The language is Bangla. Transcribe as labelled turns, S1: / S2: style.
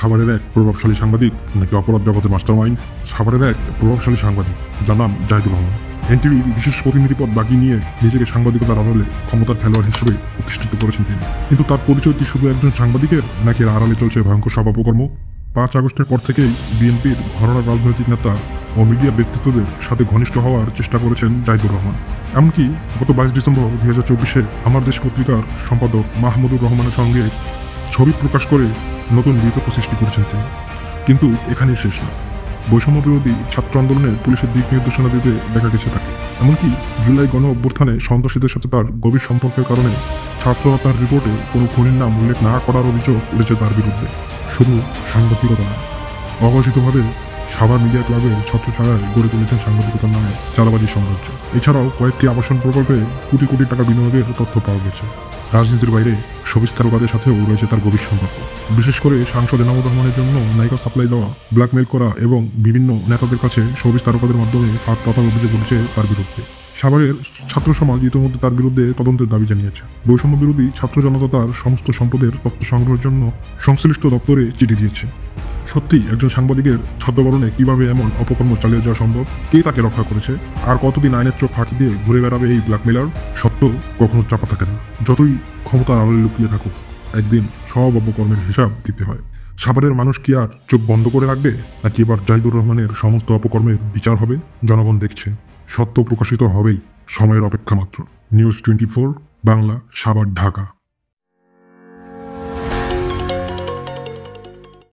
S1: সাভারের এক প্রভাবশালী সাংবাদিক নাকি অপরাধ জগতের মাস্টারমাইন্ড? সাভারের এক প্রভাবশালী সাংবাদিক যার নাম জাহিদুর রহমান এনটিভির বিশেষ প্রতিনিধি পদ বাকি নিয়ে নিজেকে সাংবাদিকতার আড়ালে ক্ষমতার খেলোয়াড় হিসেবে প্রতিষ্ঠিত করেছেন তিনি। কিন্তু তার পরিচয় কি শুধু একজন সাংবাদিকের, নাকি এর আড়ালে চলছে ভয়ঙ্কর সব অপকর্ম? 5 আগস্টের পর থেকেই বিএনপির ঘরোয়া রাজনৈতিক নেতা ও মিডিয়া ব্যক্তিত্বদের সাথে ঘনিষ্ঠ হওয়ার চেষ্টা করেছেন জাহিদুর রহমান। এমনকি গত 22 ডিসেম্বর 2024-এ আমার দেশ পত্রিকার সম্পাদক মাহমুদুর রহমানের সঙ্গে ছবি প্রকাশ করে নতুন বিতর্ক সৃষ্টি করেছেন তিনি। কিন্তু এখানেই শেষ না। বৈষম্য বিরোধী ছাত্র আন্দোলনে পুলিশের দিক নির্দেশনা দিতে দেখা গেছে তাকে। এমনকি জুলাই গণ অভ্যুত্থানে সন্ত্রাসীদের সাথে তার গভীর সম্পর্কের কারণে ছাত্ররা তার রিপোর্টে কোনো খুনির নাম উল্লেখ না করার অভিযোগ উঠেছে তার বিরুদ্ধে। শুধু সাংবাদিকতা না, অঘোষিতভাবে সাভার মিডিয়া ক্লাবের ছত্রছায়ায় গড়ে তুলেছেন সাংবাদিকতার নামে চালাবাজি সাম্রাজ্য। এছাড়াও কয়েকটি আবাসন প্রকল্পে কোটি কোটি টাকা বিনিয়োগের তথ্য পাওয়া গেছে। রাজনীতির বাইরে সবিস্তারকাদের সাথেও রয়েছে তার গভীর সম্পর্ক। বিশেষ করে সাংসদ এনামুর রহমানের জন্য নায়িকা সাপ্লাই দেওয়া, ব্ল্যাকমেইল করা এবং বিভিন্ন নেতাদের কাছে সবিস্তারকাদের মাধ্যমে ফাঁদ পাতার অভিযোগ উঠেছে তার বিরুদ্ধে। সাভারের ছাত্র সমাজ ইতিমধ্যে তার বিরুদ্ধে তদন্তের দাবি জানিয়েছে। বৈষম্য বিরোধী ছাত্র জনতা তার সমস্ত সম্পদের তথ্য সংগ্রহের জন্য সংশ্লিষ্ট দপ্তরে চিঠি দিয়েছে। সত্যি একজন সাংবাদিকের ছদ্মবরণে কিভাবে এমন অপকর্ম চালিয়ে যাওয়া সম্ভব? কে তাকে রক্ষা করেছে? আর কতদিন আইনের চোখ ফাঁকি দিয়ে ঘুরে বেড়াবে এই ব্ল্যাকমেলার? সত্য কখনো চাপা থাকে না। যতই ক্ষমতার আড়ালে লুকিয়ে থাকুক, একদিন সব অপকর্মের হিসাব দিতে হয়। সাভারের মানুষ কি আর চোখ বন্ধ করে রাখবে, নাকি এবার জাহিদুর রহমানের সমস্ত অপকর্মের বিচার হবে? জনগণ দেখছে, সত্য প্রকাশিত হবেই, সময়ের অপেক্ষা মাত্র। নিউজ 24 বাংলা, সাভার, ঢাকা।